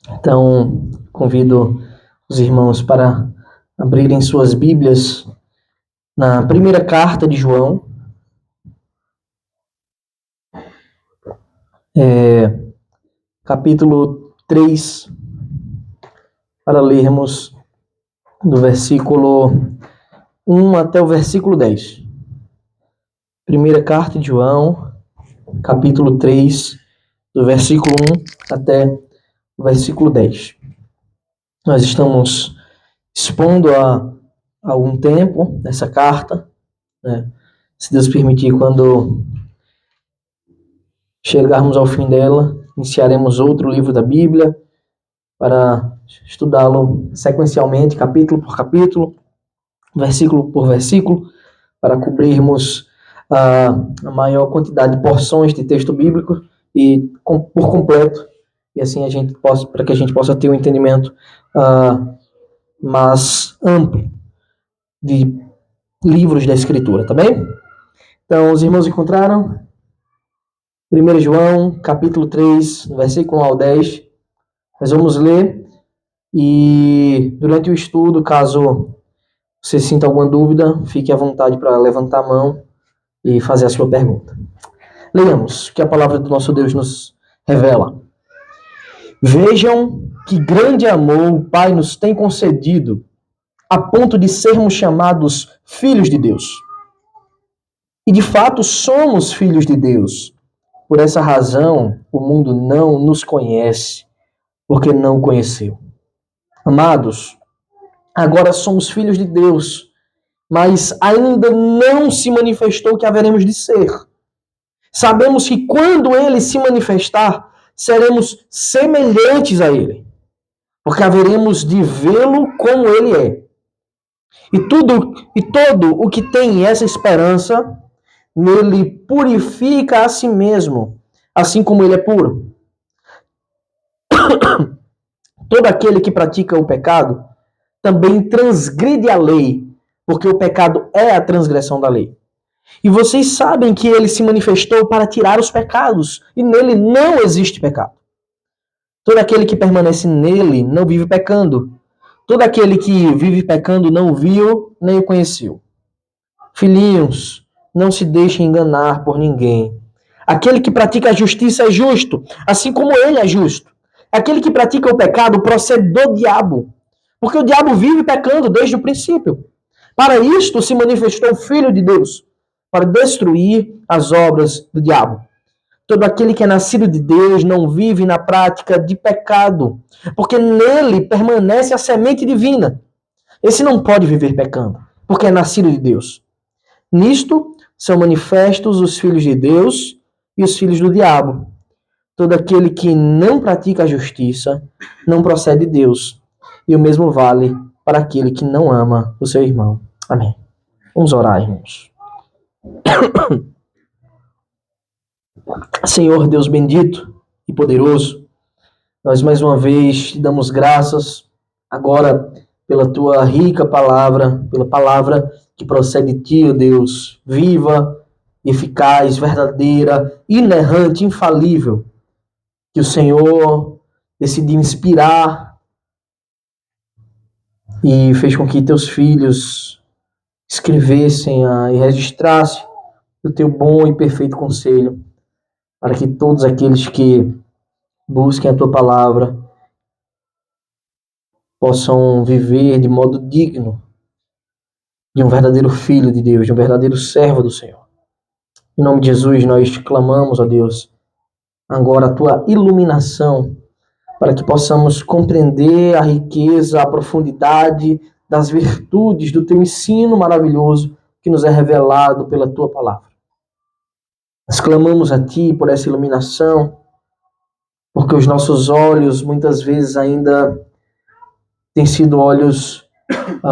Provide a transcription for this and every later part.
Então, convido os irmãos para abrirem suas Bíblias na primeira carta de João, capítulo 3, para lermos do versículo 1 até o versículo 10. Primeira carta de João, capítulo 3, do versículo 1 até o versículo 10. Nós estamos expondo há algum tempo essa carta, né? Se Deus permitir, quando chegarmos ao fim dela, iniciaremos outro livro da Bíblia para estudá-lo sequencialmente, capítulo por capítulo, versículo por versículo, para cobrirmos a maior quantidade de porções de texto bíblico e por completo, e assim para que a gente possa ter um entendimento mais amplo de livros da Escritura, tá bem? Então, os irmãos encontraram 1 João, capítulo 3, versículo 1 ao 10. Nós vamos ler e durante o estudo, caso você sinta alguma dúvida, fique à vontade para levantar a mão e fazer a sua pergunta. Leamos o que a palavra do nosso Deus nos revela. Vejam que grande amor o Pai nos tem concedido, a ponto de sermos chamados filhos de Deus. E de fato somos filhos de Deus. Por essa razão, o mundo não nos conhece, porque não o conheceu. Amados, agora somos filhos de Deus, mas ainda não se manifestou o que haveremos de ser. Sabemos que quando ele se manifestar, seremos semelhantes a ele, porque haveremos de vê-lo como ele é. E todo o que tem essa esperança, nele purifica a si mesmo, assim como ele é puro. Todo aquele que pratica o pecado também transgride a lei, porque o pecado é a transgressão da lei. E vocês sabem que ele se manifestou para tirar os pecados, e nele não existe pecado. Todo aquele que permanece nele não vive pecando. Todo aquele que vive pecando não viu nem o conheceu. Filhinhos, não se deixem enganar por ninguém. Aquele que pratica a justiça é justo, assim como ele é justo. Aquele que pratica o pecado procede do diabo, porque o diabo vive pecando desde o princípio. Para isto se manifestou o Filho de Deus, para destruir as obras do diabo. Todo aquele que é nascido de Deus não vive na prática de pecado, porque nele permanece a semente divina. Esse não pode viver pecando, porque é nascido de Deus. Nisto são manifestos os filhos de Deus e os filhos do diabo. Todo aquele que não pratica a justiça não procede de Deus, e o mesmo vale para aquele que não ama o seu irmão. Amém. Vamos orar, irmãos. Senhor Deus bendito e poderoso, nós mais uma vez te damos graças agora pela tua rica palavra, pela palavra que procede de ti, ó Deus, viva, eficaz, verdadeira, inerrante, infalível, que o Senhor decidiu inspirar e fez com que teus filhos escrevessem e registrassem o teu bom e perfeito conselho, para que todos aqueles que busquem a tua palavra possam viver de modo digno de um verdadeiro filho de Deus, de um verdadeiro servo do Senhor. Em nome de Jesus, nós clamamos a Deus agora a tua iluminação, para que possamos compreender a riqueza, a profundidade das virtudes do teu ensino maravilhoso que nos é revelado pela tua palavra. Nós clamamos a ti por essa iluminação, porque os nossos olhos muitas vezes ainda têm sido olhos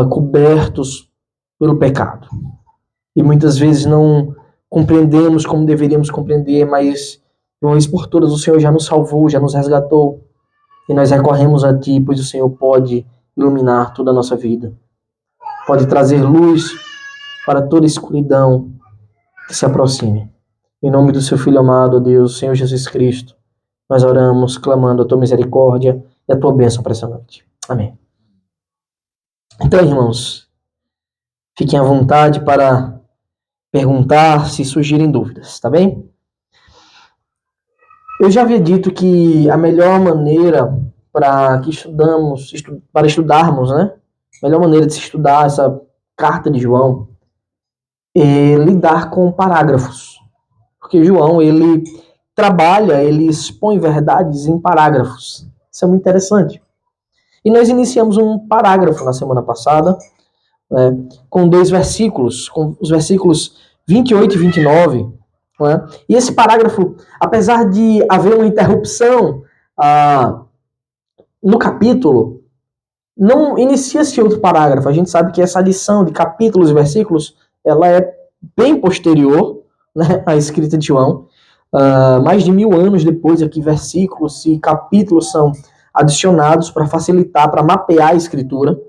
cobertos pelo pecado. E muitas vezes não compreendemos como deveríamos compreender, mas de uma vez por todas o Senhor já nos salvou, já nos resgatou. E nós recorremos a ti, pois o Senhor pode iluminar toda a nossa vida. Pode trazer luz para toda escuridão que se aproxime. Em nome do seu Filho amado, Deus, Senhor Jesus Cristo, nós oramos, clamando a tua misericórdia e a tua bênção para essa noite. Amém. Então, irmãos, fiquem à vontade para perguntar se surgirem dúvidas, tá bem? Eu já havia dito que a melhor maneira para estudarmos, né? A melhor maneira de se estudar essa carta de João é lidar com parágrafos. Porque João, ele trabalha, ele expõe verdades em parágrafos. Isso é muito interessante. E nós iniciamos um parágrafo na semana passada, com 2 versículos, com os versículos 28 e 29. Né? E esse parágrafo, apesar de haver uma interrupção no capítulo, não inicia-se outro parágrafo. A gente sabe que essa adição de capítulos e versículos, ela é bem posterior, né, à escrita de João. Mais de 1000 anos depois, aqui versículos e capítulos são adicionados para facilitar, para mapear a escritura.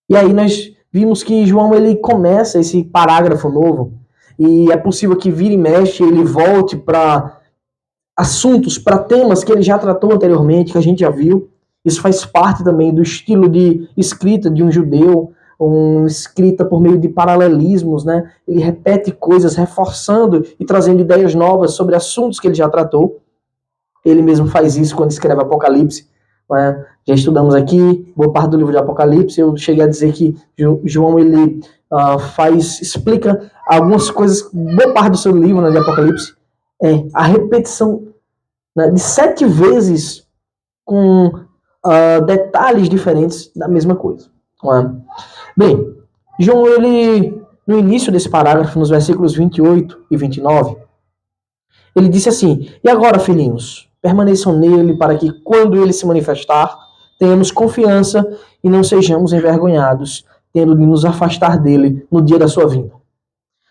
E aí nós vimos que João, ele começa esse parágrafo novo, e é possível que vire e mexe, ele volte para assuntos, para temas que ele já tratou anteriormente, que a gente já viu. Isso faz parte também do estilo de escrita de um judeu, uma escrita por meio de paralelismos, né? Ele repete coisas, reforçando e trazendo ideias novas sobre assuntos que ele já tratou. Ele mesmo faz isso quando escreve Apocalipse. Né? Já estudamos aqui boa parte do livro de Apocalipse. Eu cheguei a dizer que João, ele explica algumas coisas, boa parte do seu livro, né, de Apocalipse, a repetição, né, de 7 vezes com detalhes diferentes da mesma coisa. Né? Bem, João, ele, no início desse parágrafo, nos versículos 28 e 29, ele disse assim: e agora, filhinhos, permaneçam nele para que, quando ele se manifestar, tenhamos confiança e não sejamos envergonhados, tendo de nos afastar dele no dia da sua vinda.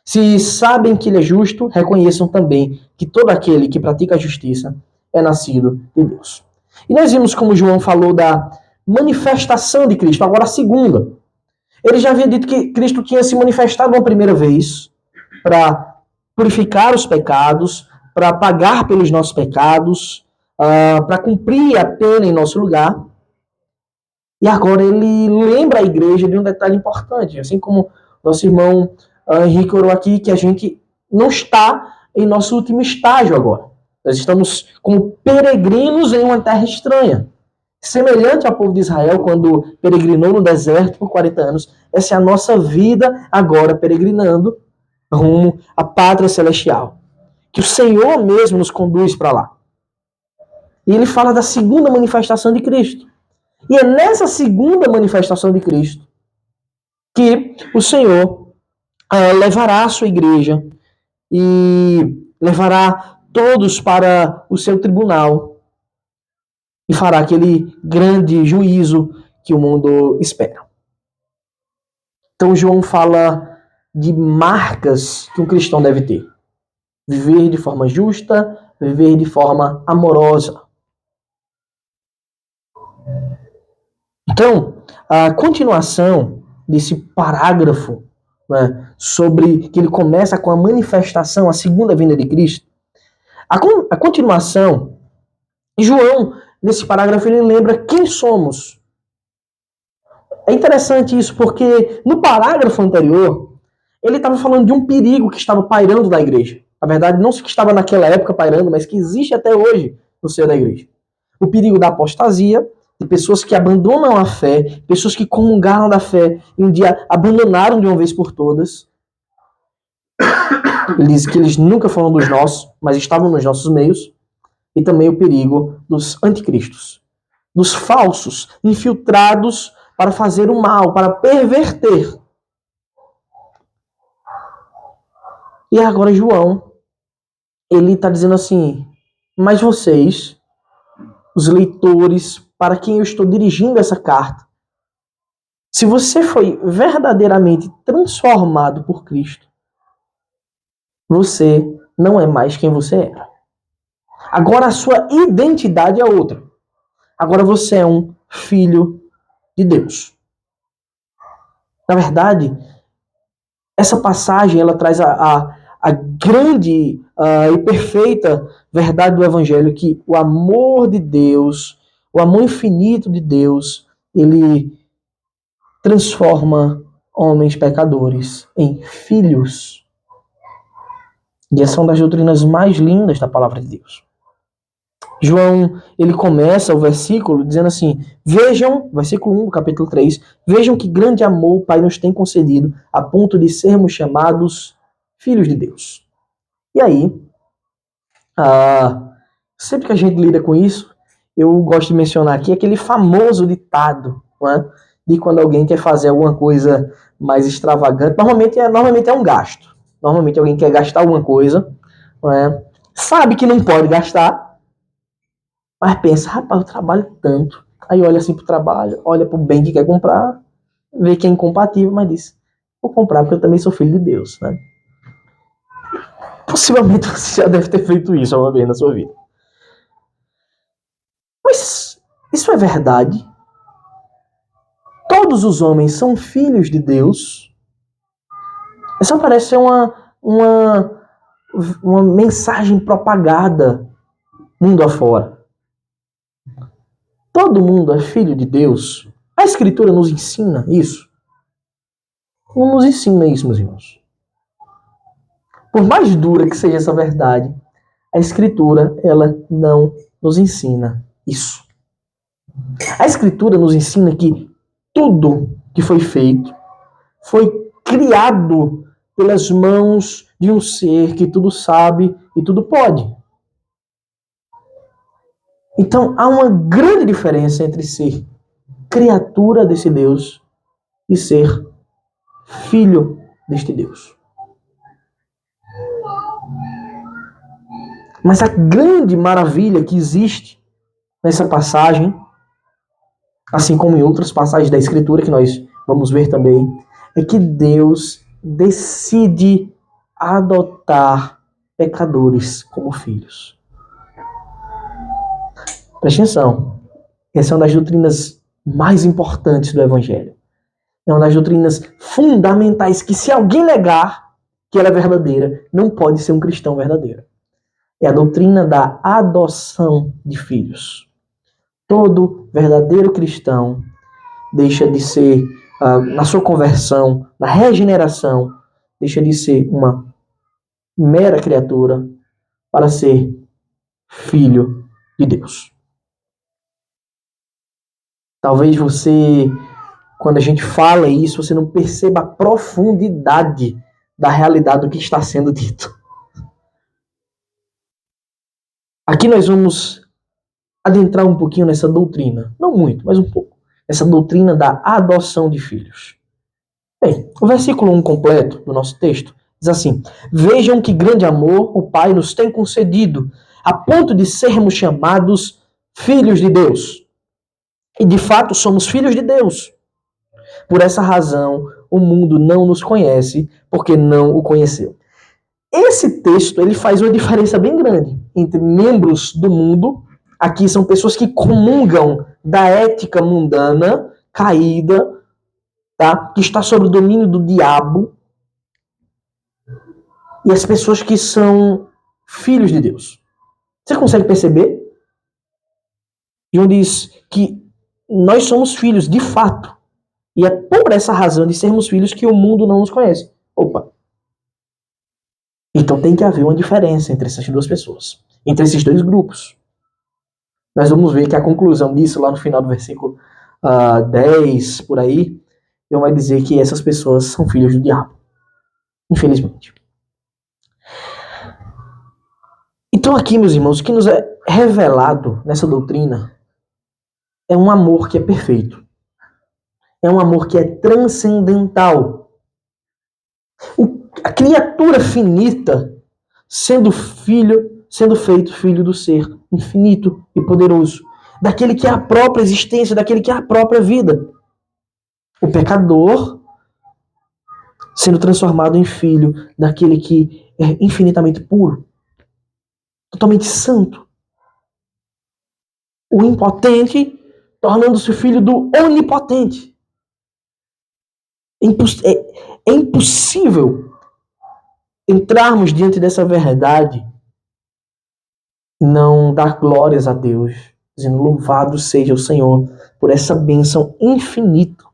Se sabem que ele é justo, reconheçam também que todo aquele que pratica a justiça é nascido de Deus. E nós vimos como João falou da manifestação de Cristo, agora a segunda. Ele já havia dito que Cristo tinha se manifestado uma primeira vez para purificar os pecados, para pagar pelos nossos pecados, para cumprir a pena em nosso lugar. E agora ele lembra a igreja de um detalhe importante, assim como nosso irmão Henrique orou aqui, que a gente não está em nosso último estágio agora. Nós estamos como peregrinos em uma terra estranha. Semelhante ao povo de Israel, quando peregrinou no deserto por 40 anos, essa é a nossa vida agora peregrinando rumo à pátria celestial. Que o Senhor mesmo nos conduz para lá. E ele fala da segunda manifestação de Cristo. E é nessa segunda manifestação de Cristo que o Senhor levará a sua igreja e levará todos para o seu tribunal e fará aquele grande juízo que o mundo espera. Então João fala de marcas que um cristão deve ter. Viver de forma justa, viver de forma amorosa. Então, a continuação desse parágrafo, né, sobre que ele começa com a manifestação, a segunda vinda de Cristo, a continuação, João, nesse parágrafo, ele lembra quem somos. É interessante isso, porque no parágrafo anterior, ele estava falando de um perigo que estava pairando da igreja. Na verdade, não que estava naquela época pairando, mas que existe até hoje no seio da igreja. O perigo da apostasia, de pessoas que abandonam a fé, pessoas que comungaram da fé e um dia abandonaram de uma vez por todas. Ele diz que eles nunca foram dos nossos, mas estavam nos nossos meios. E também o perigo dos anticristos, dos falsos, infiltrados para fazer o mal, para perverter. E agora João, ele está dizendo assim, mas vocês, os leitores, para quem eu estou dirigindo essa carta, se você foi verdadeiramente transformado por Cristo, você não é mais quem você era. Agora a sua identidade é outra. Agora você é um filho de Deus. Na verdade, essa passagem ela traz a grande e perfeita verdade do Evangelho, que o amor de Deus, O amor infinito de Deus, ele transforma homens pecadores em filhos. E essa é uma das doutrinas mais lindas da palavra de Deus. João, ele começa o versículo dizendo assim, vejam, versículo 1 do capítulo 3, vejam que grande amor o Pai nos tem concedido a ponto de sermos chamados filhos de Deus. E aí, sempre que a gente lida com isso, eu gosto de mencionar aqui aquele famoso ditado, não é? De quando alguém quer fazer alguma coisa mais extravagante, normalmente é um gasto. Normalmente alguém quer gastar alguma coisa, não é? Sabe que não pode gastar, mas pensa, rapaz, eu trabalho tanto. Aí olha assim pro trabalho, olha pro bem que quer comprar, vê que é incompatível, mas diz, vou comprar porque eu também sou filho de Deus, né? Possivelmente você já deve ter feito isso uma vez na sua vida. Mas isso é verdade? Todos os homens são filhos de Deus? Essa parece ser uma mensagem propagada mundo afora. Todo mundo é filho de Deus? A Escritura nos ensina isso? Não nos ensina isso, meus irmãos. Por mais dura que seja essa verdade, a Escritura, ela não nos ensina isso. A Escritura nos ensina que tudo que foi feito foi criado pelas mãos de um ser que tudo sabe e tudo pode. Então, há uma grande diferença entre ser criatura desse Deus e ser filho deste Deus. Mas a grande maravilha que existe nessa passagem, assim como em outras passagens da Escritura que nós vamos ver também, é que Deus decide adotar pecadores como filhos. Preste atenção. Essa é uma das doutrinas mais importantes do Evangelho. É uma das doutrinas fundamentais que, se alguém negar que ela é verdadeira, não pode ser um cristão verdadeiro. É a doutrina da adoção de filhos. Todo verdadeiro cristão deixa de ser, na sua conversão, na regeneração, deixa de ser uma mera criatura para ser filho de Deus. Talvez você, quando a gente fala isso, você não perceba a profundidade da realidade do que está sendo dito. Aqui nós vamos adentrar um pouquinho nessa doutrina. Não muito, mas um pouco. Essa doutrina da adoção de filhos. Bem, o versículo 1 completo do nosso texto diz assim: vejam que grande amor o Pai nos tem concedido, a ponto de sermos chamados filhos de Deus. E de fato somos filhos de Deus. Por essa razão, o mundo não nos conhece, porque não o conheceu. Esse texto ele faz uma diferença bem grande entre membros do mundo, aqui são pessoas que comungam da ética mundana, caída, tá? Que está sob o domínio do diabo, e as pessoas que são filhos de Deus. Você consegue perceber? João diz que nós somos filhos de fato. E é por essa razão de sermos filhos que o mundo não nos conhece. Opa! Então tem que haver uma diferença entre essas duas pessoas, entre esses dois grupos. Nós vamos ver que a conclusão disso, lá no final do versículo 10, por aí, João vai dizer que essas pessoas são filhos do diabo. Infelizmente. Então aqui, meus irmãos, o que nos é revelado nessa doutrina é um amor que é perfeito. É um amor que é transcendental. A criatura finita sendo feito filho do ser infinito e poderoso, daquele que é a própria existência, daquele que é a própria vida. O pecador sendo transformado em filho daquele que é infinitamente puro, totalmente santo. O impotente tornando-se filho do onipotente. É impossível entrarmos diante dessa verdade e não dar glórias a Deus dizendo: louvado seja o Senhor por essa bênção infinita.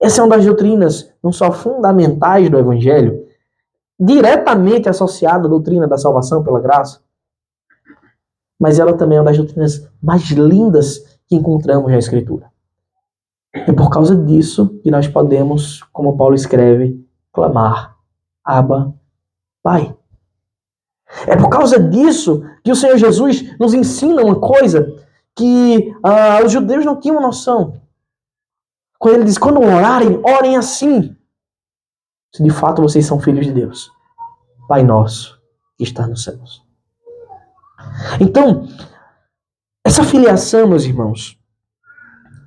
Essa é uma das doutrinas não só fundamentais do Evangelho, diretamente associada à doutrina da salvação pela graça, mas ela também é uma das doutrinas mais lindas que encontramos na Escritura. É por causa disso que nós podemos, como Paulo escreve, clamar: Abba, Pai. É por causa disso que o Senhor Jesus nos ensina uma coisa que os judeus não tinham noção. Quando ele diz: quando orarem, orem assim. Se de fato vocês são filhos de Deus. Pai nosso que está nos céus. Então, essa filiação, meus irmãos,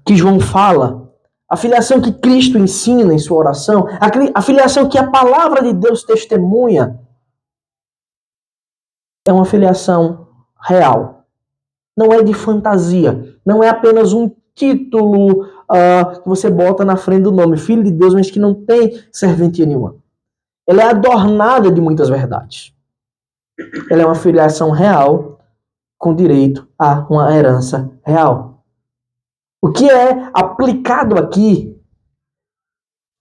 que João fala, a filiação que Cristo ensina em sua oração, a filiação que a palavra de Deus testemunha, é uma filiação real. Não é de fantasia. Não é apenas um título que você bota na frente do nome, Filho de Deus, mas que não tem serventia nenhuma. Ela é adornada de muitas verdades. Ela é uma filiação real com direito a uma herança real. O que é aplicado aqui,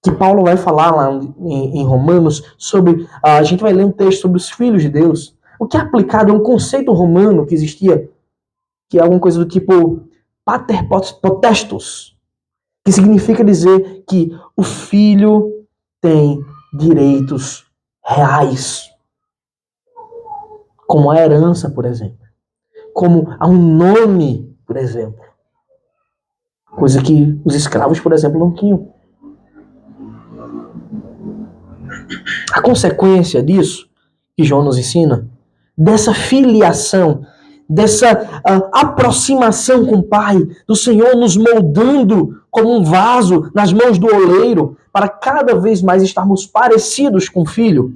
que Paulo vai falar lá em Romanos, sobre, a gente vai ler um texto sobre os filhos de Deus. O que é aplicado é um conceito romano que existia, que é alguma coisa do tipo pater potestas, que significa dizer que o filho tem direitos reais, como a herança, por exemplo, como a um nome, por exemplo, coisa que os escravos, por exemplo, não tinham. A consequência disso, que João nos ensina, dessa filiação, dessa aproximação com o Pai, do Senhor nos moldando como um vaso nas mãos do oleiro, para cada vez mais estarmos parecidos com o Filho.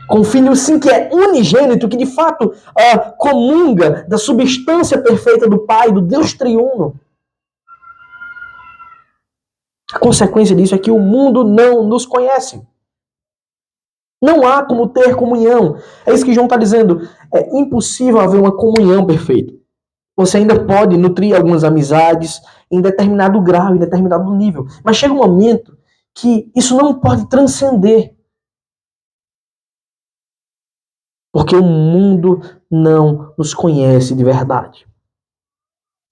Com o Filho, sim, que é unigênito, que de fato comunga da substância perfeita do Pai, do Deus triuno. A consequência disso é que o mundo não nos conhece. Não há como ter comunhão. É isso que João está dizendo. É impossível haver uma comunhão perfeita. Você ainda pode nutrir algumas amizades em determinado grau, em determinado nível. Mas chega um momento que isso não pode transcender. Porque o mundo não nos conhece de verdade.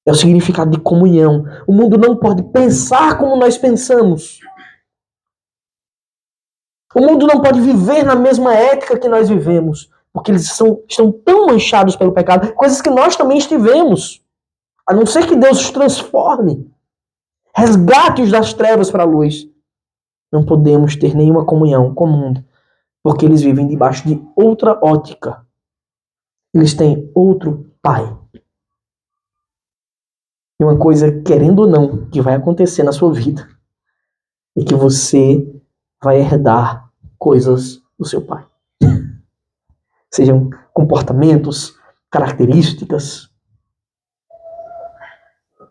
É o significado de comunhão. O mundo não pode pensar como nós pensamos. O mundo não pode viver na mesma ética que nós vivemos, porque eles estão tão manchados pelo pecado, coisas que nós também estivemos. A não ser que Deus os transforme, resgate-os das trevas para a luz. Não podemos ter nenhuma comunhão com o mundo, porque eles vivem debaixo de outra ótica. Eles têm outro pai. E uma coisa, querendo ou não, que vai acontecer na sua vida, é que você vai herdar coisas do seu pai. Sejam comportamentos, características.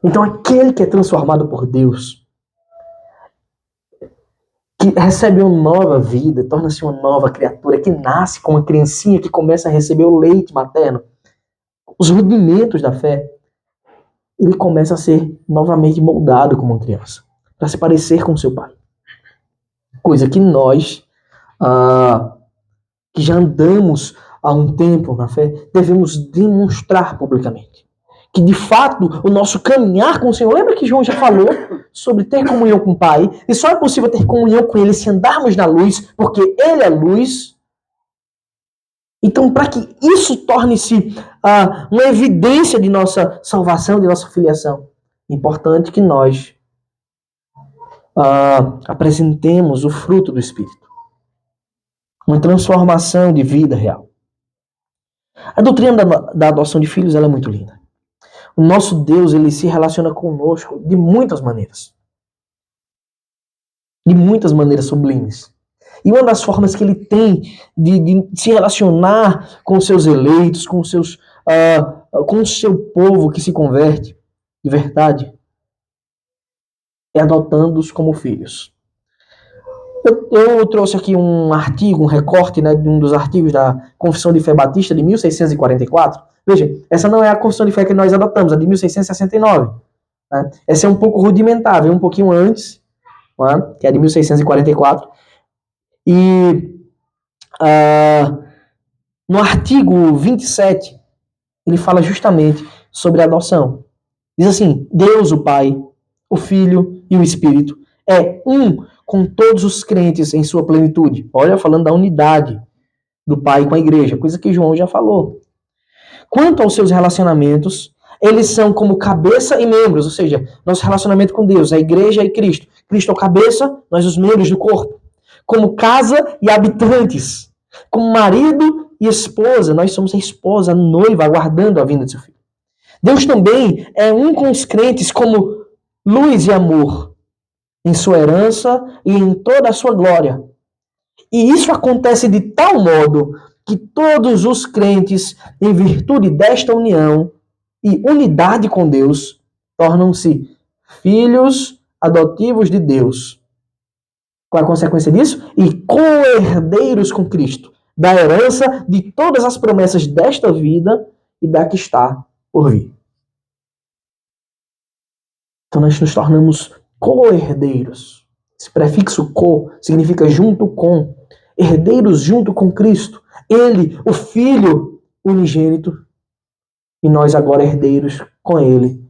Então aquele que é transformado por Deus, que recebe uma nova vida, torna-se uma nova criatura, que nasce com uma criancinha que começa a receber o leite materno, os rudimentos da fé, ele começa a ser novamente moldado como uma criança, para se parecer com seu pai. Coisa que nós, que já andamos há um tempo na fé, devemos demonstrar publicamente. Que de fato o nosso caminhar com o Senhor, lembra que João já falou sobre ter comunhão com o Pai, e só é possível ter comunhão com Ele se andarmos na luz, porque Ele é luz. Então, para que isso torne-se uma evidência de nossa salvação, de nossa filiação, é importante que nós apresentemos o fruto do Espírito. Uma transformação de vida real. A doutrina da adoção de filhos ela é muito linda. O nosso Deus, ele se relaciona conosco de muitas maneiras. De muitas maneiras sublimes. E uma das formas que ele tem de se relacionar com os seus eleitos, com o seu povo que se converte de verdade, é adotando-os como filhos. Eu trouxe aqui um artigo, um recorte, né, de um dos artigos da Confissão de Fé Batista de 1644. Veja, essa não é a Confissão de Fé que nós adotamos, a de 1669. Né? Essa é um pouco rudimentar, veio um pouquinho antes, né, que é de 1644. E no artigo 27, ele fala justamente sobre a adoção. Diz assim: Deus, o Pai, o Filho e o Espírito é um com todos os crentes em sua plenitude. Olha, falando da unidade do Pai com a igreja, coisa que João já falou. Quanto aos seus relacionamentos, eles são como cabeça e membros, ou seja, nosso relacionamento com Deus, a igreja e Cristo. Cristo é o cabeça, nós os membros do corpo. Como casa e habitantes. Como marido e esposa, nós somos a esposa, a noiva, aguardando a vinda de seu filho. Deus também é um com os crentes como luz e amor, em sua herança e em toda a sua glória. E isso acontece de tal modo que todos os crentes, em virtude desta união e unidade com Deus, tornam-se filhos adotivos de Deus. Qual é a consequência disso? E co-herdeiros com Cristo, da herança de todas as promessas desta vida e da que está por vir. Então nós nos tornamos co-herdeiros. Esse prefixo co significa junto com. Herdeiros junto com Cristo. Ele, o Filho unigênito, e nós agora herdeiros com ele,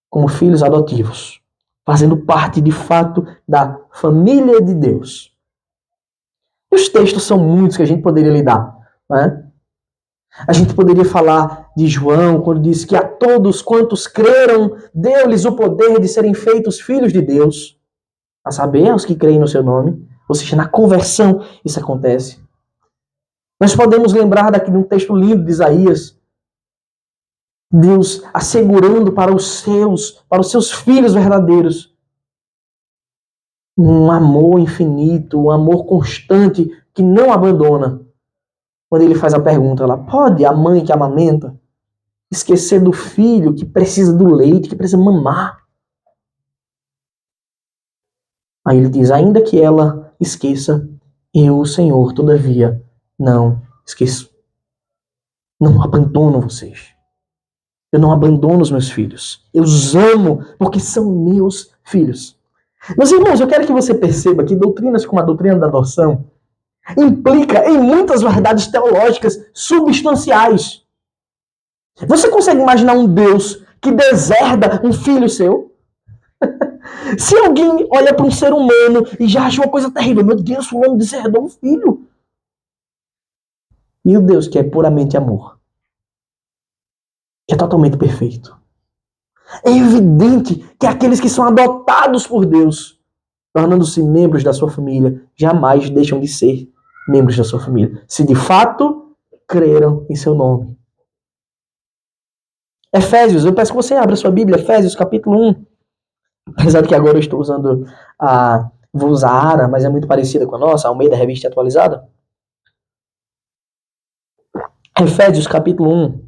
como filhos adotivos, fazendo parte de fato da família de Deus. E os textos são muitos que a gente poderia lidar, né? A gente poderia falar de João, quando diz que a todos quantos creram, deu-lhes o poder de serem feitos filhos de Deus, a saber, aos que creem no seu nome. Ou seja, na conversão isso acontece. Nós podemos lembrar daqui de um texto lindo de Isaías, Deus assegurando para os seus filhos verdadeiros, um amor infinito, um amor constante que não abandona. Quando ele faz a pergunta lá, pode a mãe que amamenta esquecer do filho que precisa do leite, que precisa mamar? Aí ele diz, ainda que ela esqueça, eu, Senhor, todavia, não esqueço. Não abandono vocês. Eu não abandono os meus filhos. Eu os amo porque são meus filhos. Meus irmãos, eu quero que você perceba que doutrinas como a doutrina da adoção implica em muitas verdades teológicas substanciais. Você consegue imaginar um Deus que deserda um filho seu? Se alguém olha para um ser humano e já acha uma coisa terrível, meu Deus, o homem deserdou um filho. E o Deus que é puramente amor, que é totalmente perfeito. É evidente que aqueles que são adotados por Deus, tornando-se membros da sua família, jamais deixam de ser membros da sua família, se de fato creram em seu nome. Efésios, eu peço que você abra sua Bíblia, Efésios capítulo 1. Apesar de que agora eu estou usando vou usar a ARA, mas é muito parecida com a nossa, a Almeida Revista Atualizada. Efésios capítulo 1.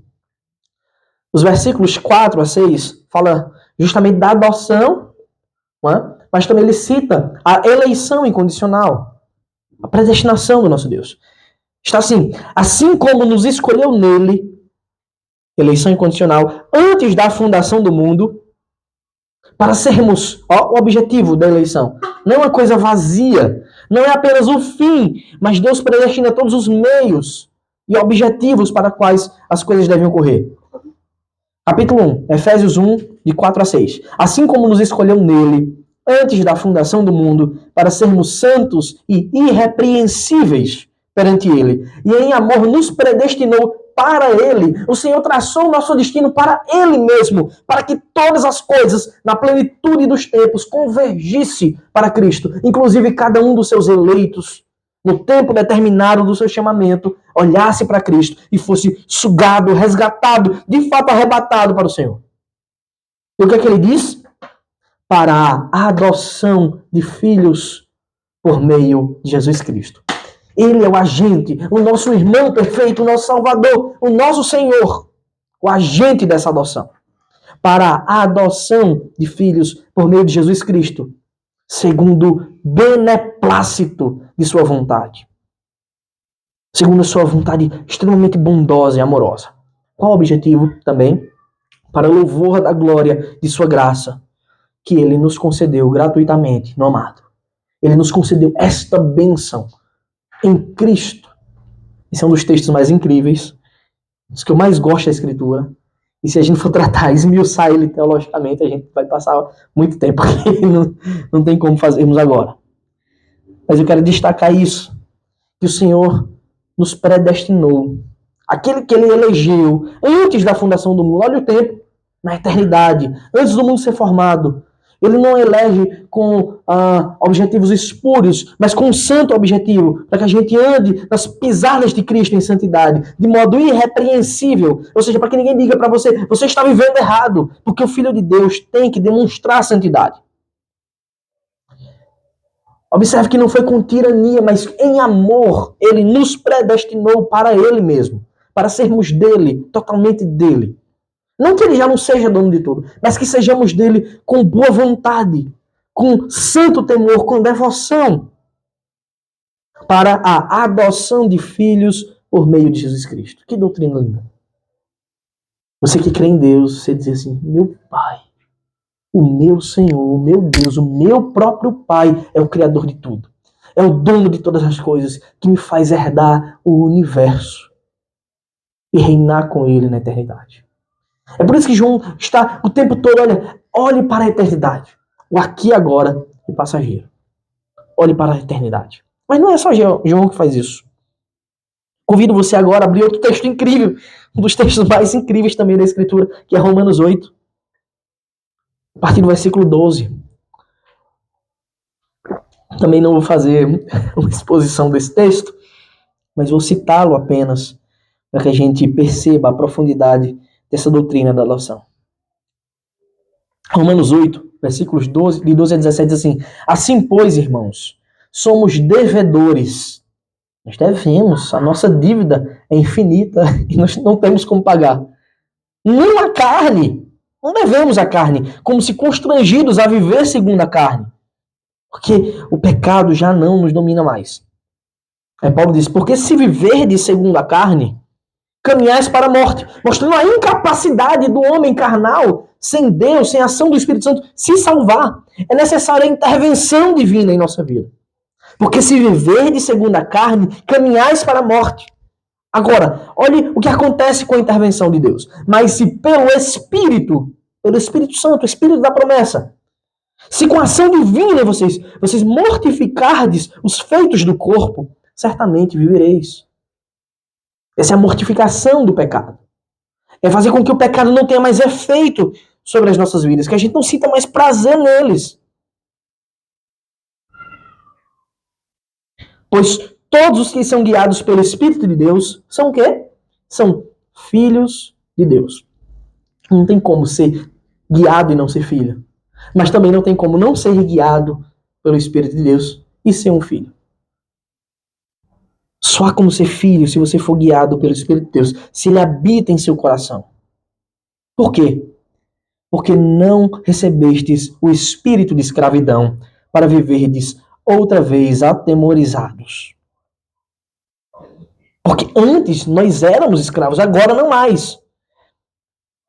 Os versículos 4 a 6 fala justamente da adoção, né? Mas também ele cita a eleição incondicional, a predestinação do nosso Deus. Está assim como nos escolheu nele, eleição incondicional, antes da fundação do mundo, para sermos, o objetivo da eleição. Não é uma coisa vazia, não é apenas o fim, mas Deus predestina todos os meios e objetivos para quais as coisas devem ocorrer. Capítulo 1, Efésios 1, de 4 a 6. Assim como nos escolheu nele, antes da fundação do mundo, para sermos santos e irrepreensíveis perante ele, e em amor nos predestinou para ele. O Senhor traçou o nosso destino para ele mesmo, para que todas as coisas, na plenitude dos tempos, convergisse para Cristo, inclusive cada um dos seus eleitos, no tempo determinado do seu chamamento, olhasse para Cristo e fosse sugado, resgatado, de fato arrebatado para o Senhor. E o que é que ele diz? Para a adoção de filhos por meio de Jesus Cristo. Ele é o agente, o nosso irmão perfeito, o nosso Salvador, o nosso Senhor, o agente dessa adoção. Para a adoção de filhos por meio de Jesus Cristo, segundo o beneplácito de sua vontade, segundo a sua vontade extremamente bondosa e amorosa. Qual o objetivo também? Para louvor da glória de sua graça, que ele nos concedeu gratuitamente no amado. Ele nos concedeu esta bênção em Cristo. Esse é um dos textos mais incríveis, dos que eu mais gosto da Escritura. E se a gente for tratar, esmiuçar ele teologicamente, a gente vai passar muito tempo aqui, não tem como fazermos agora. Mas eu quero destacar isso, que o Senhor nos predestinou. Aquele que ele elegeu antes da fundação do mundo, olha o tempo, na eternidade, antes do mundo ser formado. Ele não elege com objetivos espúrios, mas com um santo objetivo, para que a gente ande nas pisadas de Cristo em santidade, de modo irrepreensível. Ou seja, para que ninguém diga para você, você está vivendo errado, porque o Filho de Deus tem que demonstrar santidade. Observe que não foi com tirania, mas em amor, ele nos predestinou para ele mesmo, para sermos dele, totalmente dele. Não que ele já não seja dono de tudo, mas que sejamos dele com boa vontade, com santo temor, com devoção, para a adoção de filhos por meio de Jesus Cristo. Que doutrina linda. Você que crê em Deus, você diz assim, meu Pai, o meu Senhor, o meu Deus, o meu próprio Pai é o Criador de tudo. É o dono de todas as coisas, que me faz herdar o universo e reinar com ele na eternidade. É por isso que João está o tempo todo, olhe para a eternidade. O aqui e agora é passageiro. Olhe para a eternidade. Mas não é só João que faz isso. Convido você agora a abrir outro texto incrível, um dos textos mais incríveis também da Escritura, que é Romanos 8, a partir do versículo 12. Também não vou fazer uma exposição desse texto, mas vou citá-lo apenas para que a gente perceba a profundidade dessa doutrina da adoção. Romanos 8, versículos de 12 a 17, diz assim: assim, pois, irmãos, somos devedores. Nós devemos, a nossa dívida é infinita e nós não temos como pagar. Nem a carne, não devemos a carne, como se constrangidos a viver segundo a carne. Porque o pecado já não nos domina mais. Aí Paulo diz, porque se viverdes segundo a carne, caminhais para a morte, mostrando a incapacidade do homem carnal, sem Deus, sem a ação do Espírito Santo, se salvar. É necessária a intervenção divina em nossa vida. Porque se viverdes segundo a carne, caminhais para a morte. Agora, olhe o que acontece com a intervenção de Deus. Mas se pelo Espírito Santo, o Espírito da promessa, se com a ação divina vocês mortificardes os feitos do corpo, certamente vivereis. Essa é a mortificação do pecado. É fazer com que o pecado não tenha mais efeito sobre as nossas vidas, que a gente não sinta mais prazer neles. Pois todos os que são guiados pelo Espírito de Deus são o quê? São filhos de Deus. Não tem como ser guiado e não ser filho. Mas também não tem como não ser guiado pelo Espírito de Deus e ser um filho. Só há como ser filho se você for guiado pelo Espírito de Deus, se ele habita em seu coração. Por quê? Porque não recebestes o espírito de escravidão para viverdes outra vez atemorizados. Porque antes nós éramos escravos, agora não mais.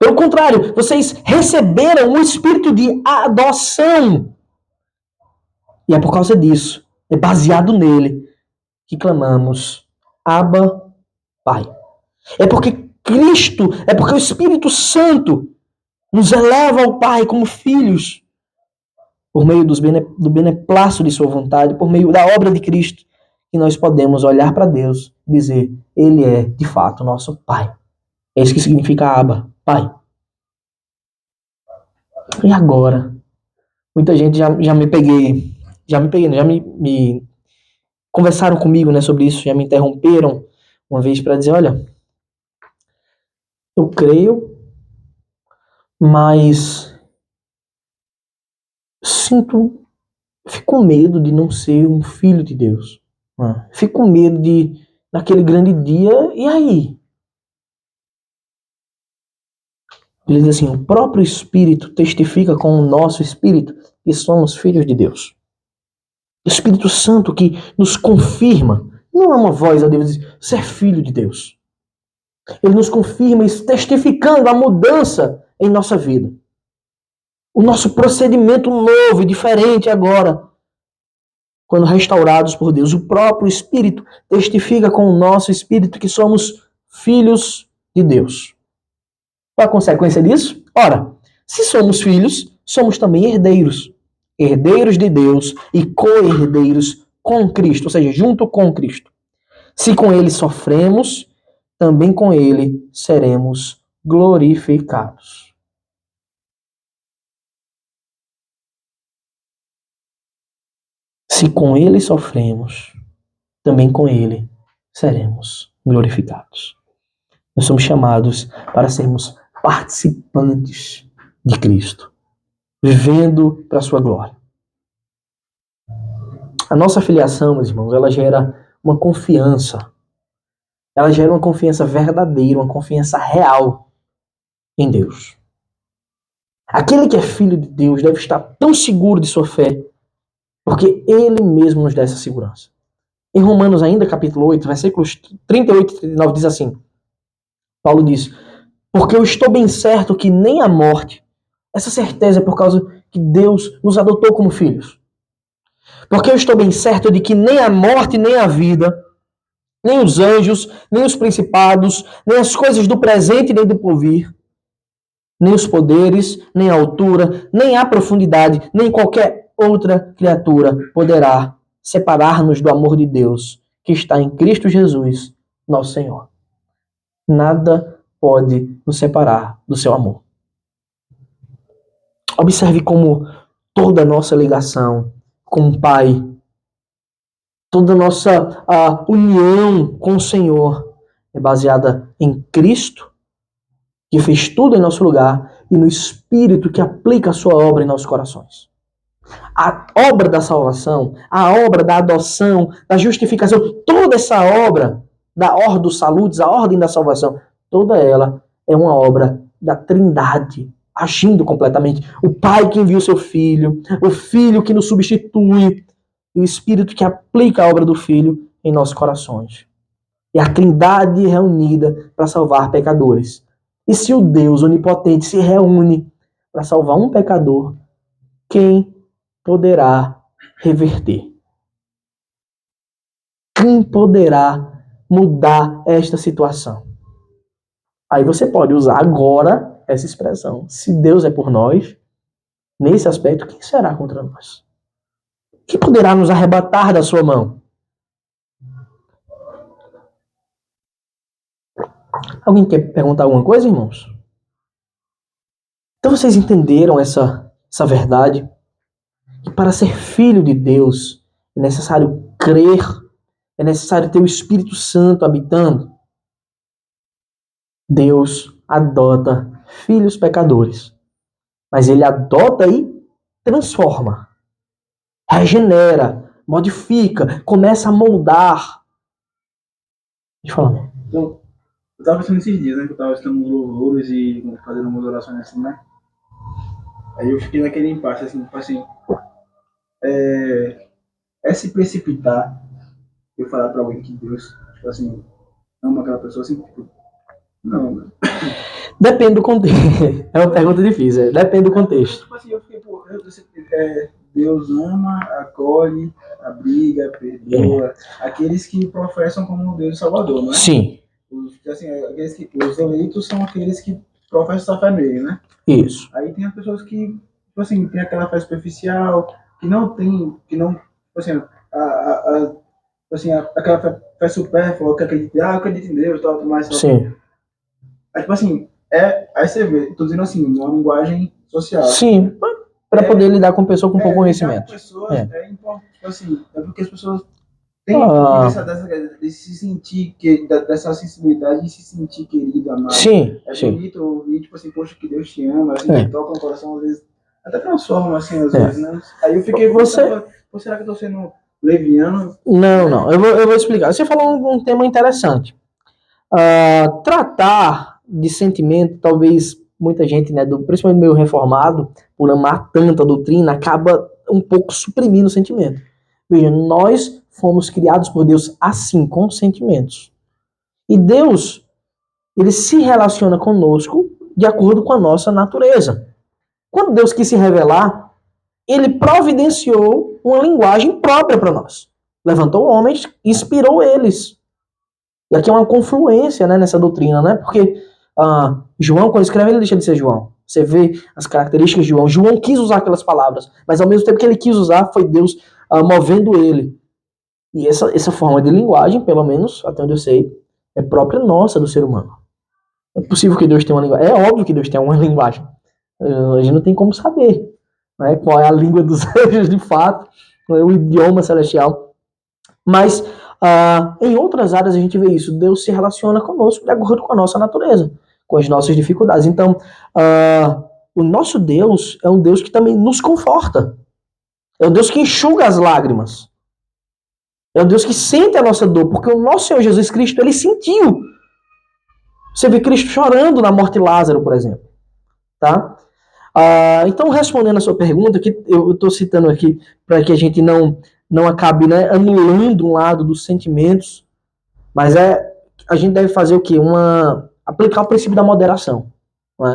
Pelo contrário, vocês receberam o espírito de adoção. E é por causa disso, é baseado nele, que clamamos, Abba, Pai. É porque Cristo, é porque o Espírito Santo nos eleva ao Pai como filhos, por meio do beneplácito de sua vontade, por meio da obra de Cristo, que nós podemos olhar para Deus e dizer, Ele é, de fato, nosso Pai. É isso que significa Abba, Pai. E agora? Muita gente já me conversaram comigo, né, sobre isso, já me interromperam uma vez para dizer, olha, eu creio, mas fico com medo de não ser um filho de Deus. Fico com medo de, naquele grande dia, e aí? Ele diz assim, o próprio Espírito testifica com o nosso Espírito que somos filhos de Deus. O Espírito Santo que nos confirma. Não é uma voz a Deus diz, você é filho de Deus. Ele nos confirma testificando a mudança em nossa vida. O nosso procedimento novo e diferente agora, quando restaurados por Deus. O próprio Espírito testifica com o nosso Espírito que somos filhos de Deus. Qual a consequência disso? Ora, se somos filhos, somos também herdeiros. Herdeiros de Deus e co-herdeiros com Cristo, ou seja, junto com Cristo. Se com ele sofremos, também com ele seremos glorificados. Se com ele sofremos, também com ele seremos glorificados. Nós somos chamados para sermos participantes de Cristo, vivendo para a sua glória. A nossa filiação, meus irmãos, ela gera uma confiança. Ela gera uma confiança verdadeira, uma confiança real em Deus. Aquele que é filho de Deus deve estar tão seguro de sua fé, porque ele mesmo nos dá essa segurança. Em Romanos ainda, capítulo 8, versículos 38 e 39, diz assim, Paulo diz, porque eu estou bem certo que nem a morte, essa certeza é por causa que Deus nos adotou como filhos. Porque eu estou bem certo de que nem a morte, nem a vida, nem os anjos, nem os principados, nem as coisas do presente, nem do porvir, nem os poderes, nem a altura, nem a profundidade, nem qualquer outra criatura poderá separar-nos do amor de Deus que está em Cristo Jesus, nosso Senhor. Nada pode nos separar do seu amor. Observe como toda a nossa ligação com o Pai, toda a nossa união com o Senhor é baseada em Cristo, que fez tudo em nosso lugar, e no Espírito que aplica a sua obra em nossos corações. A obra da salvação, a obra da adoção, da justificação, toda essa obra da ordem dos saludes, a ordem da salvação, toda ela é uma obra da Trindade, agindo completamente. O Pai que envia o seu Filho, o Filho que nos substitui, e o Espírito que aplica a obra do Filho em nossos corações. E a Trindade reunida para salvar pecadores. E se o Deus onipotente se reúne para salvar um pecador, quem poderá reverter? Quem poderá mudar esta situação? Aí você pode usar agora essa expressão. Se Deus é por nós, nesse aspecto, quem será contra nós? Quem poderá nos arrebatar da sua mão? Alguém quer perguntar alguma coisa, irmãos? Então vocês entenderam essa verdade? Que para ser filho de Deus é necessário crer, é necessário ter o Espírito Santo habitando. Deus adota filhos pecadores, mas ele adota e transforma, regenera, modifica, começa a moldar. Deixa eu falar. Então, eu estava pensando esses dias, né, que eu estava estudando louvores e fazendo umas orações assim, né? Aí eu fiquei naquele impasse, assim, tipo assim, é se precipitar eu falar pra alguém que Deus, tipo assim, ama aquela pessoa, assim, tipo, não, né? Depende do contexto. É uma pergunta difícil. Depende do contexto. Tipo assim, eu fiquei, pô, Deus ama, acolhe, abriga, perdoa, aqueles que professam como Deus Salvador, não é? Sim. Os eleitos são aqueles que professam essa fé nele, né? Isso. Aí tem as pessoas que, tipo assim, tem aquela fé superficial, que não, tipo assim, aquela fé supérflua, que acredita, acredita em Deus, tal, mais. Sim. Aí, tipo assim, aí você vê, tô dizendo assim, uma linguagem social. Sim, para poder lidar com pessoa com pouco conhecimento. Pessoas, é importante, tipo assim, é porque as pessoas têm de se sentir, dessa sensibilidade de se sentir querido, amado. Sim, é sim. bonito ouvir, tipo assim, poxa, que Deus te ama, assim, que toca no coração, às vezes, até transforma, assim, às vezes, né? Aí eu fiquei, será que eu tô sendo leviano? Não, eu vou explicar. Você falou um tema interessante. Tratar de sentimento, talvez muita gente, né, principalmente meio reformado, por amar tanto a doutrina, acaba um pouco suprimindo o sentimento. Veja, nós fomos criados por Deus assim, com sentimentos. E Deus, ele se relaciona conosco de acordo com a nossa natureza. Quando Deus quis se revelar, ele providenciou uma linguagem própria para nós. Levantou homens, inspirou eles. E aqui é uma confluência, né, nessa doutrina, né? Porque João, quando escreve, ele deixa de ser João. Você vê as características de João. João quis usar aquelas palavras, mas ao mesmo tempo que ele quis usar, foi Deus movendo ele. E essa forma de linguagem, pelo menos, até onde eu sei, é própria nossa, do ser humano. É possível que Deus tenha uma linguagem. É óbvio que Deus tem uma linguagem. A gente não tem como saber, né, qual é a língua dos anjos de fato, o idioma celestial. Mas em outras áreas a gente vê isso. Deus se relaciona conosco de acordo com a nossa natureza, com as nossas dificuldades. Então, o nosso Deus é um Deus que também nos conforta. É um Deus que enxuga as lágrimas. É um Deus que sente a nossa dor, porque o nosso Senhor Jesus Cristo, ele sentiu. Você vê Cristo chorando na morte de Lázaro, por exemplo. Tá? Então, respondendo a sua pergunta, que eu estou citando aqui para que a gente não acabe, né, anulando um lado dos sentimentos, mas a gente deve fazer o quê? Aplicar o princípio da moderação. Não é?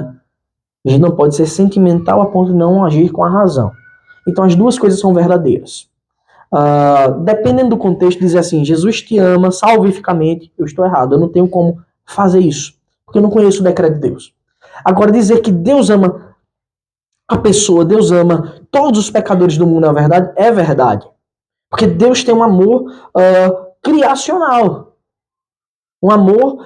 A gente não pode ser sentimental a ponto de não agir com a razão. Então, as duas coisas são verdadeiras. Dependendo do contexto, dizer assim, Jesus te ama salvificamente, eu estou errado, eu não tenho como fazer isso, porque eu não conheço o decreto de Deus. Agora, dizer que Deus ama a pessoa, Deus ama todos os pecadores do mundo, é verdade. Porque Deus tem um amor criacional, um amor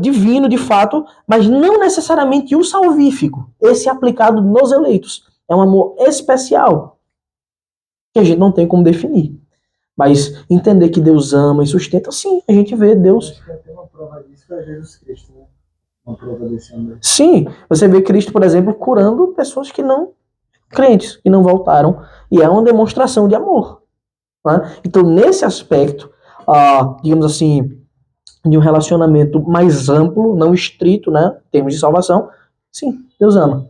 divino, de fato, mas não necessariamente o salvífico. Esse é aplicado nos eleitos. É um amor especial, que a gente não tem como definir. Mas entender que Deus ama e sustenta, sim, a gente vê Deus. Acho que até uma prova disso é Jesus Cristo, né? Uma prova desse amor. Sim, você vê Cristo, por exemplo, curando pessoas que não crentes, que não voltaram, e é uma demonstração de amor. Né? Então, nesse aspecto, digamos assim, de um relacionamento mais amplo, não estrito, né, em termos de salvação, sim, Deus ama.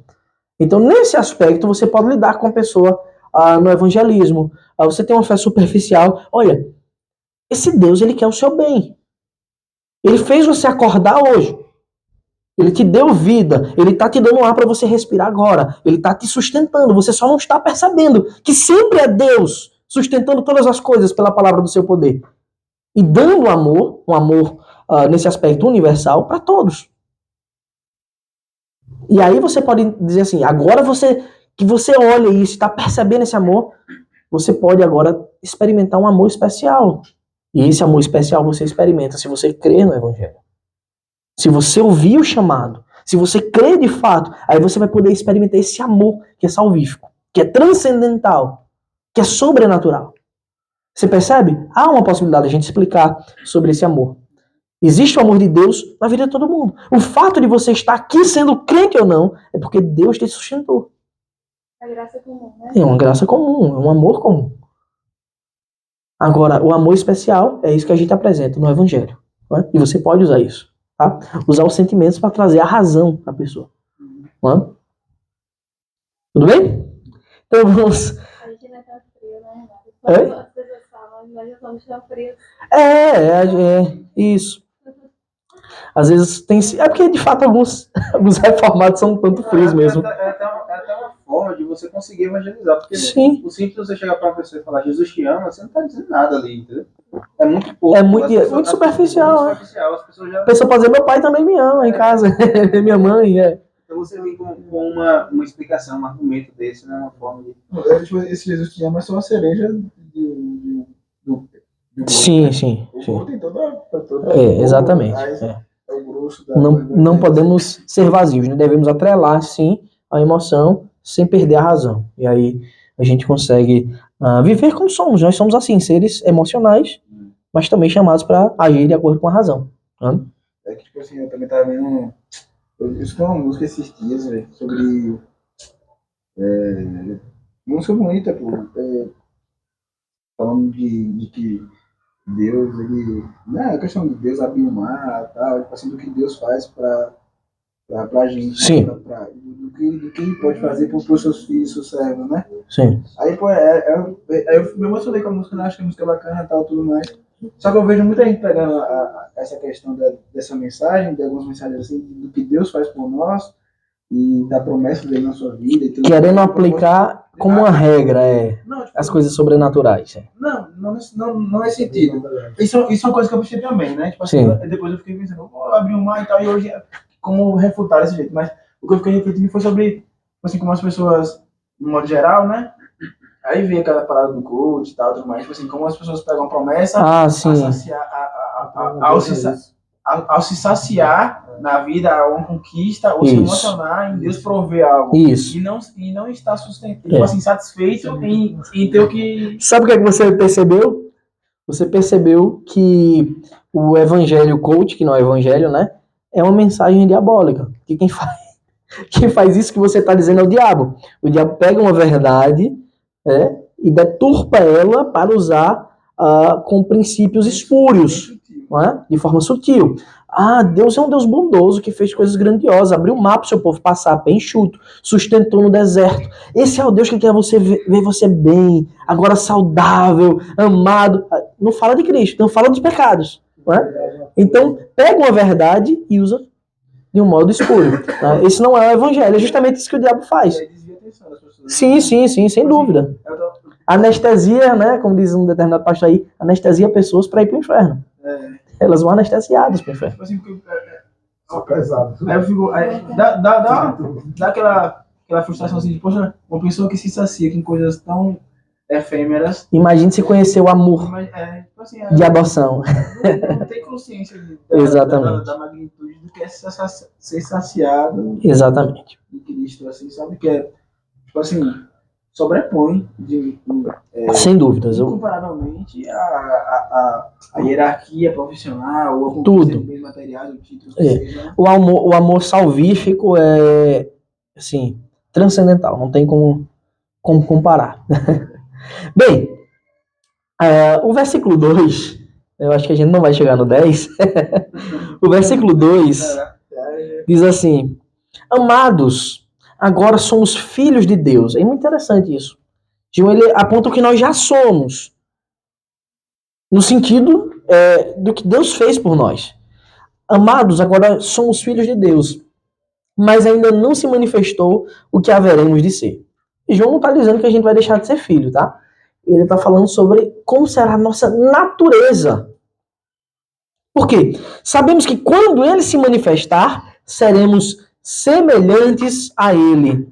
Então, nesse aspecto, você pode lidar com a pessoa no evangelismo. Você tem uma fé superficial. Olha, esse Deus, ele quer o seu bem. Ele fez você acordar hoje. Ele te deu vida. Ele está te dando ar para você respirar agora. Ele está te sustentando. Você só não está percebendo que sempre é Deus sustentando todas as coisas pela palavra do seu poder. E dando amor, um amor nesse aspecto universal, para todos. E aí você pode dizer assim, agora que você olha isso, está percebendo esse amor, você pode agora experimentar um amor especial. E esse amor especial você experimenta se você crê no Evangelho. Se você ouvir o chamado, se você crê de fato, aí você vai poder experimentar esse amor que é salvífico, que é transcendental, que é sobrenatural. Você percebe? Há uma possibilidade de a gente explicar sobre esse amor. Existe o amor de Deus na vida de todo mundo. O fato de você estar aqui sendo crente ou não é porque Deus te sustentou. É graça comum, né? É uma graça comum, é um amor comum. Agora, o amor especial é isso que a gente apresenta no Evangelho. Né? E você pode usar isso. Tá? Usar os sentimentos para trazer a razão para a pessoa. Né? Tudo bem? Então vamos. A gente não é tão frio, né, Renato? As pessoas falam, nós já somos tão frios. Isso. Às vezes tem. É porque de fato alguns reformados são tanto frios mesmo. É até uma forma de você conseguir evangelizar. Porque Sim. O simples de você chegar para uma pessoa e falar Jesus te ama, você não está dizendo nada ali, entendeu? É muito pouco. É muito superficial. Muito superficial. As pessoas já... A pessoa pode dizer, meu pai também me ama em casa. Minha mãe, Então você vem com uma explicação, um argumento desse, né? Uma forma de. Esse Jesus te ama é só uma cereja do sim. tem toda exatamente. É o grosso da não podemos ser vazios, né? Devemos atrelar, sim, a emoção sem perder a razão. E aí a gente consegue viver como somos. Nós somos assim, seres emocionais, mas também chamados para agir de acordo com a razão. Né? É que, tipo assim, eu também tava vendo. Eu escutei uma música esses dias, velho, sobre. Música bonita, pô. Falando de que Deus, ele. Não é a questão de Deus abrir o mar e tal, tipo assim, do que Deus faz pra pra gente. Sim. Do que ele pode fazer pros seus filhos, seus servos, né? Sim. Aí, pô, eu me emocionei com a música, né? Acho que a música é bacana e tal, tudo mais. Só que eu vejo muita gente pegando essa questão dessa mensagem, de algumas mensagens assim, do que Deus faz por nós e da promessa dele na sua vida. E tudo Querendo mais. aplicar como uma regra, Não, tipo, as coisas sobrenaturais. não é sentido. Isso é uma coisa que eu pensei também, né? Tipo assim, Sim. depois eu fiquei pensando, vou abrir um mar e tal, e hoje, como refutar desse jeito. Mas o que eu fiquei refletindo foi sobre, assim, como as pessoas, no modo geral, né? Aí vem aquela parada do coach e tal, tudo mais, tipo assim, como as pessoas pegam a promessa ao se saciar na vida, a uma conquista, ou se emocionar em Deus prover algo. Isso. E não estar tipo assim, satisfeito em ter o que... Sabe o que é que você percebeu? Você percebeu que o evangelho coach, que não é evangelho, né? É uma mensagem diabólica. Que quem faz isso que você está dizendo é o diabo. O diabo pega uma verdade e deturpa ela para usar com princípios espúrios, não é? De forma sutil. Deus é um Deus bondoso que fez coisas grandiosas, abriu o mar para o seu povo passar bem enxuto, sustentou no deserto. Esse é o Deus que quer você ver você bem, agora saudável, amado. Não fala de Cristo, não fala dos pecados. Não é? Então, pega uma verdade e usa de um modo espúrio. Tá? Esse não é o evangelho, é justamente isso que o diabo faz. Sim, sem dúvida. Anestesia, né, como diz um determinado pastor aí, anestesia pessoas para ir para o inferno. Elas vão anestesiadas para o inferno. Só pesado. Aí eu fico... dá aquela frustração assim de, poxa, uma pessoa que se sacia com coisas tão efêmeras. Imagine se conhecer o amor de adoção. Não tem consciência Exatamente. Da magnitude do que é ser saciado. Exatamente. Em Cristo, assim, sabe? Que é, tipo assim, sobrepõe sem dúvidas. Incomparavelmente a hierarquia profissional, ou a tudo. Bens materiais, o título que seja, né? O amor salvífico é, assim, transcendental. Não tem como comparar. Bem, o versículo 2, eu acho que a gente não vai chegar no 10. O versículo 2 diz assim: amados, agora somos filhos de Deus. É muito interessante isso. João, ele aponta o que nós já somos, no sentido do que Deus fez por nós. Amados, agora somos filhos de Deus, mas ainda não se manifestou o que haveremos de ser. E João não está dizendo que a gente vai deixar de ser filho, tá? Ele está falando sobre como será a nossa natureza. Por quê? Sabemos que quando ele se manifestar, seremos semelhantes a ele.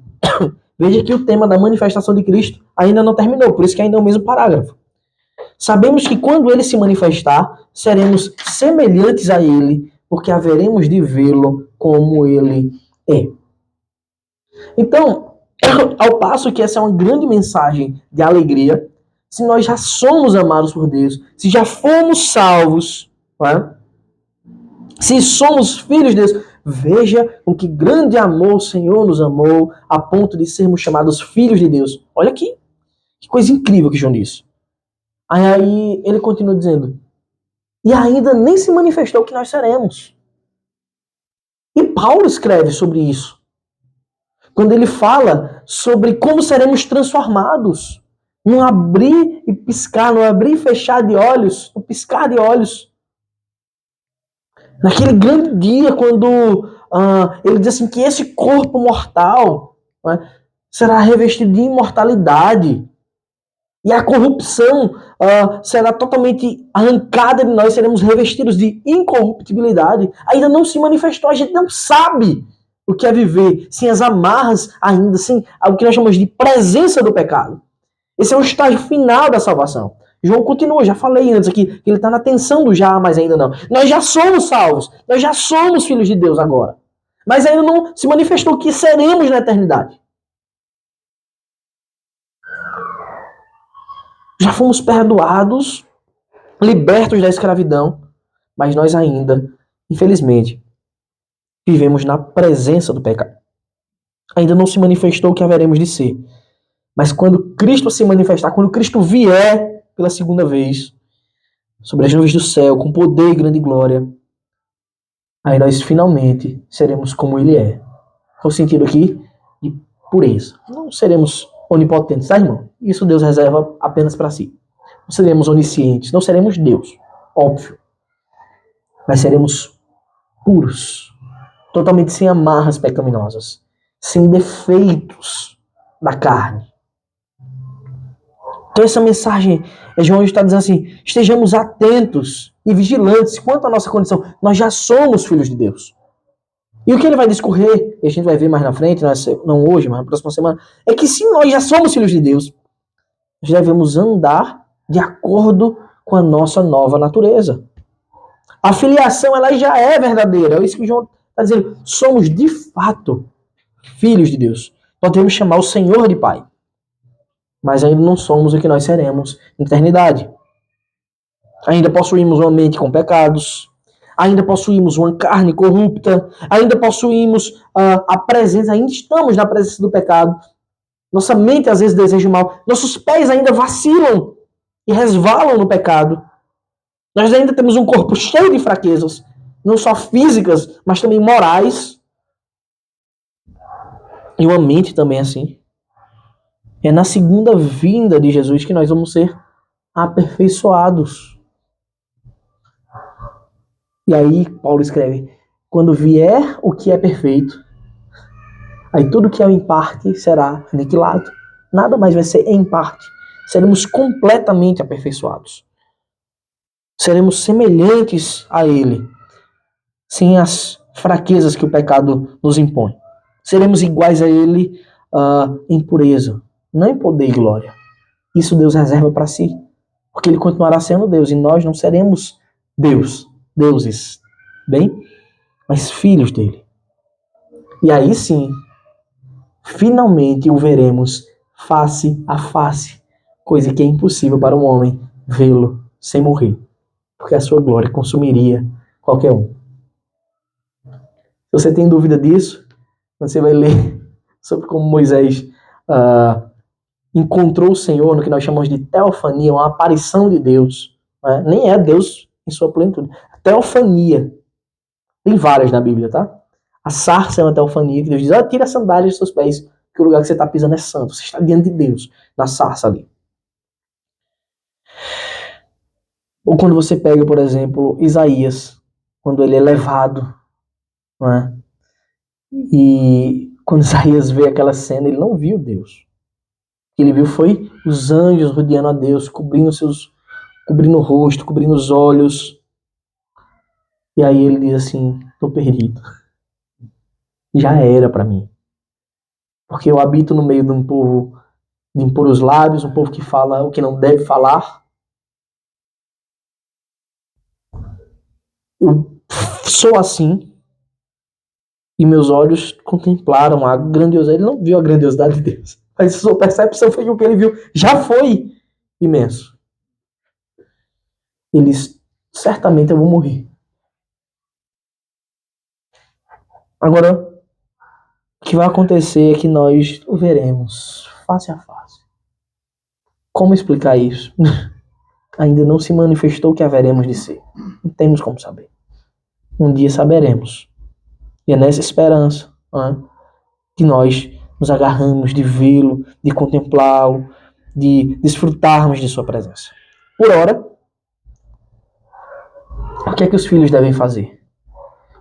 Veja que o tema da manifestação de Cristo ainda não terminou, por isso que ainda é o mesmo parágrafo. Sabemos que quando ele se manifestar, seremos semelhantes a ele, porque haveremos de vê-lo como ele é. Então, ao passo que essa é uma grande mensagem de alegria, se nós já somos amados por Deus, se já fomos salvos, não é? Se somos filhos de Deus, veja com que grande amor o Senhor nos amou, a ponto de sermos chamados filhos de Deus. Olha aqui, que coisa incrível que João disse. Aí ele continua dizendo, e ainda nem se manifestou o que nós seremos. E Paulo escreve sobre isso. Quando ele fala sobre como seremos transformados. Num abrir e piscar, num abrir e fechar de olhos, no piscar de olhos. Naquele grande dia, quando ele diz assim que esse corpo mortal, né, será revestido de imortalidade. E a corrupção será totalmente arrancada de nós, seremos revestidos de incorruptibilidade. Ainda não se manifestou, a gente não sabe o que é viver sem as amarras ainda, sem o que nós chamamos de presença do pecado. Esse é o estágio final da salvação. João continua, já falei antes aqui, que ele está na tensão do já, mas ainda não. Nós já somos salvos, nós já somos filhos de Deus agora. Mas ainda não se manifestou o que seremos na eternidade. Já fomos perdoados, libertos da escravidão, mas nós ainda, infelizmente, vivemos na presença do pecado. Ainda não se manifestou o que haveremos de ser. Mas quando Cristo se manifestar, quando Cristo vier pela segunda vez, sobre as nuvens do céu, com poder e grande glória, aí nós finalmente seremos como ele é. Qual o sentido aqui? De pureza. Não seremos onipotentes, tá, irmão? Isso Deus reserva apenas para si. Não seremos oniscientes, não seremos Deus, óbvio. Mas seremos puros, totalmente sem amarras pecaminosas, sem defeitos da carne. Então essa mensagem, João está dizendo assim, estejamos atentos e vigilantes quanto à nossa condição. Nós já somos filhos de Deus. E o que ele vai discorrer, e a gente vai ver mais na frente, não hoje, mas na próxima semana, é que se nós já somos filhos de Deus, nós devemos andar de acordo com a nossa nova natureza. A filiação, ela já é verdadeira. É isso que João está dizendo. Somos, de fato, filhos de Deus. Podemos chamar o Senhor de Pai. Mas ainda não somos o que nós seremos na eternidade. Ainda possuímos uma mente com pecados. Ainda possuímos uma carne corrupta. Ainda possuímos a presença. Ainda estamos na presença do pecado. Nossa mente às vezes deseja o mal. Nossos pés ainda vacilam e resvalam no pecado. Nós ainda temos um corpo cheio de fraquezas. Não só físicas, mas também morais. E uma mente também assim. É na segunda vinda de Jesus que nós vamos ser aperfeiçoados. E aí Paulo escreve, quando vier o que é perfeito, aí tudo que é em parte será aniquilado. Nada mais vai ser em parte. Seremos completamente aperfeiçoados. Seremos semelhantes a ele, sem as fraquezas que o pecado nos impõe. Seremos iguais a ele em pureza, não em poder e glória. Isso Deus reserva para si, porque ele continuará sendo Deus e nós não seremos deuses, bem, mas filhos dele. E aí sim, finalmente o veremos face a face, coisa que é impossível para um homem vê-lo sem morrer, porque a sua glória consumiria qualquer um. Se você tem dúvida disso, você vai ler sobre como Moisés encontrou o Senhor no que nós chamamos de teofania, uma aparição de Deus. Né? Nem é Deus em sua plenitude. A teofania. Tem várias na Bíblia, tá? A sarça é uma teofania que Deus diz, tira as sandálias dos seus pés, que o lugar que você está pisando é santo. Você está diante de Deus, na sarça ali. Ou quando você pega, por exemplo, Isaías, quando ele é levado, não é? E quando Isaías vê aquela cena, ele não viu Deus. O que ele viu foi os anjos rodeando a Deus, cobrindo o rosto, cobrindo os olhos. E aí ele diz assim, estou perdido. Já era para mim. Porque eu habito no meio de um povo de impuros lábios, um povo que fala o que não deve falar. Eu sou assim. E meus olhos contemplaram a grandiosidade. Ele não viu a grandiosidade de Deus. Mas sua percepção foi que o que ele viu já foi imenso. Ele certamente eu vou morrer. Agora, o que vai acontecer é que nós o veremos face a face. Como explicar isso? Ainda não se manifestou o que haveremos de ser. Não temos como saber. Um dia saberemos. E é nessa esperança que nós nos agarramos de vê-lo, de contemplá-lo, de desfrutarmos de sua presença. Por ora, o que é que os filhos devem fazer?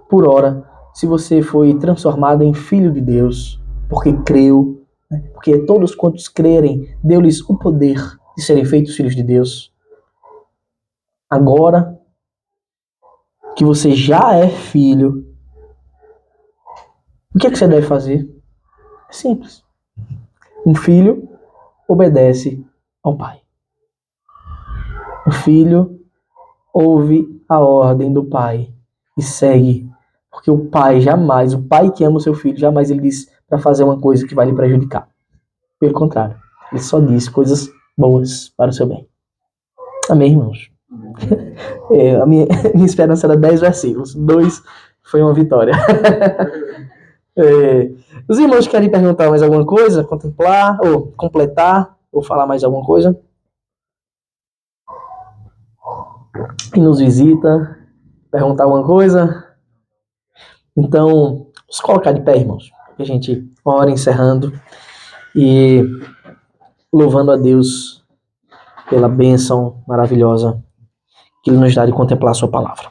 Por ora, se você foi transformado em filho de Deus, porque creu, porque todos quantos crerem, deu-lhes o poder de serem feitos filhos de Deus. Agora que você já é filho, o que é que você deve fazer? É simples. Um filho obedece ao pai. Um filho ouve a ordem do pai e segue. Porque o pai que ama o seu filho, jamais ele diz para fazer uma coisa que vai lhe prejudicar. Pelo contrário, ele só diz coisas boas para o seu bem. Amém, irmãos? A minha esperança era 10 versículos. 2 foi uma vitória. Os irmãos querem perguntar mais alguma coisa? Contemplar? Ou completar? Ou falar mais alguma coisa? Quem nos visita? Perguntar alguma coisa? Então, vamos colocar de pé, irmãos, que a gente ora encerrando e louvando a Deus pela bênção maravilhosa que Ele nos dá de contemplar a sua palavra.